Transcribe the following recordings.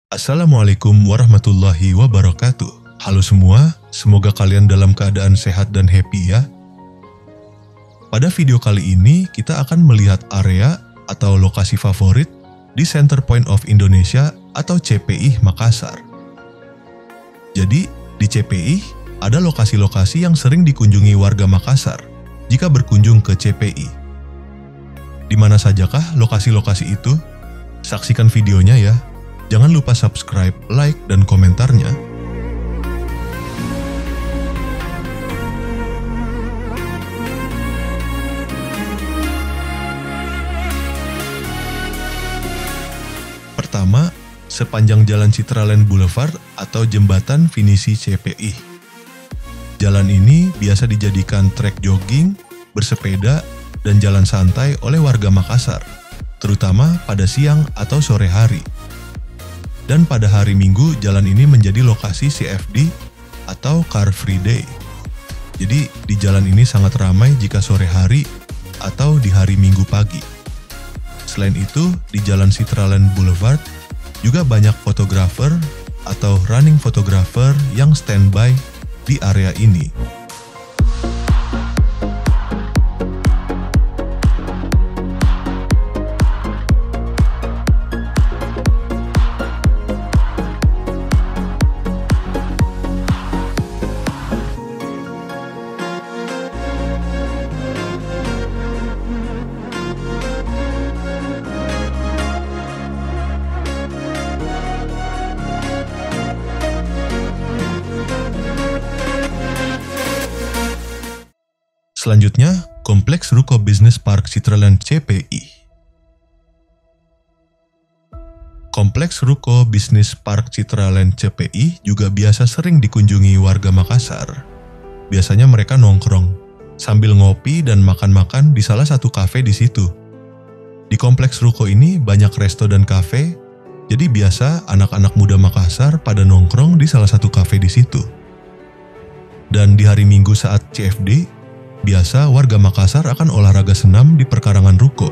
Assalamualaikum warahmatullahi wabarakatuh. Halo semua, semoga kalian dalam keadaan sehat dan happy ya. Pada video kali ini kita akan melihat area atau lokasi favorit di Center Point of Indonesia atau CPI Makassar. Jadi di CPI ada lokasi-lokasi yang sering dikunjungi warga Makassar jika berkunjung ke CPI. Di mana sajakah lokasi-lokasi itu? Saksikan videonya ya. Jangan lupa subscribe, like, dan komentarnya. Pertama, sepanjang Jalan Citraland Boulevard atau Jembatan Pinisi CPI. Jalan ini biasa dijadikan trek jogging, bersepeda, dan jalan santai oleh warga Makassar, terutama pada siang atau sore hari. Dan pada hari Minggu, jalan ini menjadi lokasi CFD atau Car Free Day. Jadi di jalan ini sangat ramai jika sore hari atau di hari Minggu pagi. Selain itu, di Jalan Citraland Boulevard juga banyak fotografer atau running photographer yang standby di area ini. Selanjutnya, Kompleks Ruko Business Park Citraland CPI. Kompleks Ruko Business Park Citraland CPI juga biasa sering dikunjungi warga Makassar. Biasanya mereka nongkrong, sambil ngopi dan makan-makan di salah satu kafe di situ. Di Kompleks Ruko ini banyak resto dan kafe, jadi biasa anak-anak muda Makassar pada nongkrong di salah satu kafe di situ. Dan di hari Minggu saat CFD, biasa warga Makassar akan olahraga senam di perkarangan ruko.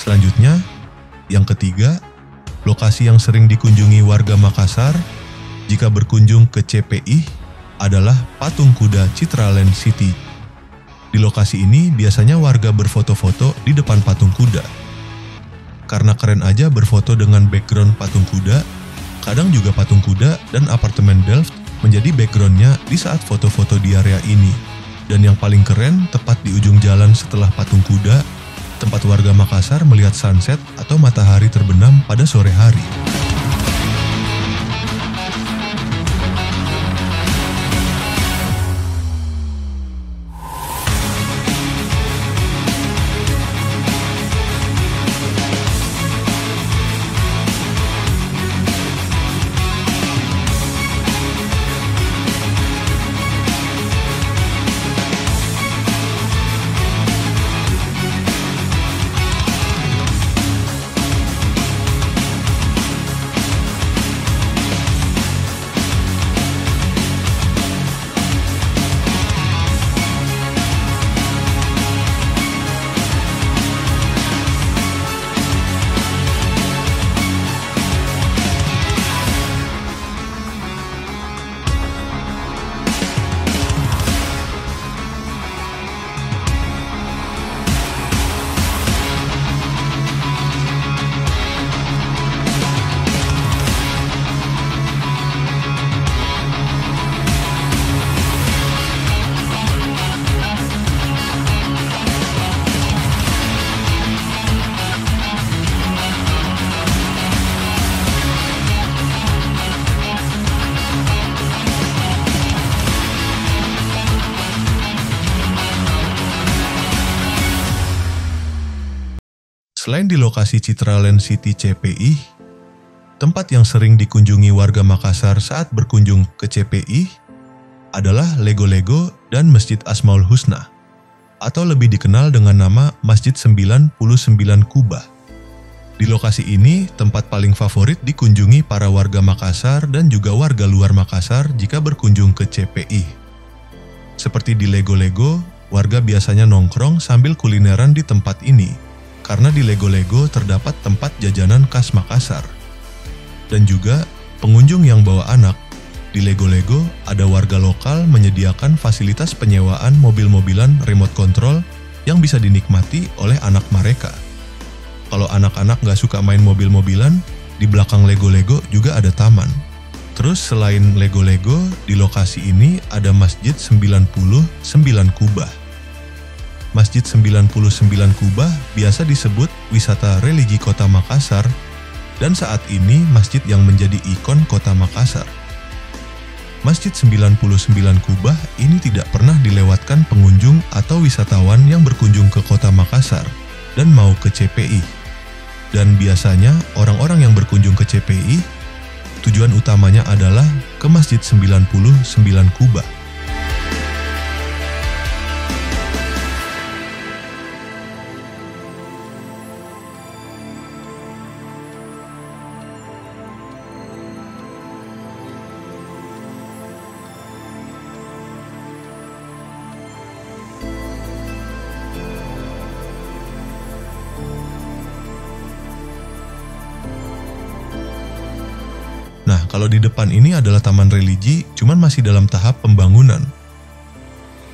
Selanjutnya, yang ketiga, lokasi yang sering dikunjungi warga Makassar jika berkunjung ke CPI adalah Patung Kuda Citraland City. Di lokasi ini biasanya warga berfoto-foto di depan patung kuda. Karena keren aja berfoto dengan background patung kuda, kadang juga patung kuda dan apartemen Delft menjadi backgroundnya di saat foto-foto di area ini. Dan yang paling keren, tepat di ujung jalan setelah patung kuda, tempat warga Makassar melihat sunset atau matahari terbenam pada sore hari. Selain di lokasi Citraland City CPI, tempat yang sering dikunjungi warga Makassar saat berkunjung ke CPI adalah Lego-Lego dan Masjid Asmaul Husna, atau lebih dikenal dengan nama Masjid 99 Kubah. Di lokasi ini, tempat paling favorit dikunjungi para warga Makassar dan juga warga luar Makassar jika berkunjung ke CPI. Seperti di Lego-Lego, warga biasanya nongkrong sambil kulineran di tempat ini, karena di Lego-Lego terdapat tempat jajanan khas Makassar. Dan juga, pengunjung yang bawa anak, di Lego-Lego ada warga lokal menyediakan fasilitas penyewaan mobil-mobilan remote control yang bisa dinikmati oleh anak mereka. Kalau anak-anak gak suka main mobil-mobilan, di belakang Lego-Lego juga ada taman. Terus selain Lego-Lego, di lokasi ini ada Masjid 99 Kubah. Masjid 99 Kubah biasa disebut wisata religi kota Makassar dan saat ini masjid yang menjadi ikon kota Makassar. Masjid 99 Kubah ini tidak pernah dilewatkan pengunjung atau wisatawan yang berkunjung ke kota Makassar dan mau ke CPI. Dan biasanya orang-orang yang berkunjung ke CPI, tujuan utamanya adalah ke Masjid 99 Kubah. Nah, kalau di depan ini adalah taman religi, cuman masih dalam tahap pembangunan.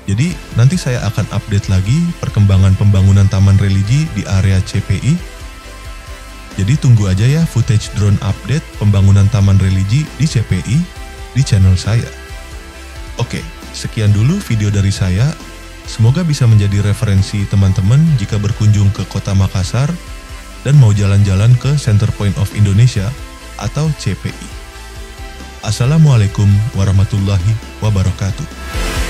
Jadi, nanti saya akan update lagi perkembangan pembangunan taman religi di area CPI. Jadi, tunggu aja ya footage drone update pembangunan taman religi di CPI di channel saya. Oke, sekian dulu video dari saya. Semoga bisa menjadi referensi teman-teman jika berkunjung ke kota Makassar dan mau jalan-jalan ke Center Point of Indonesia atau CPI. Assalamualaikum warahmatullahi wabarakatuh.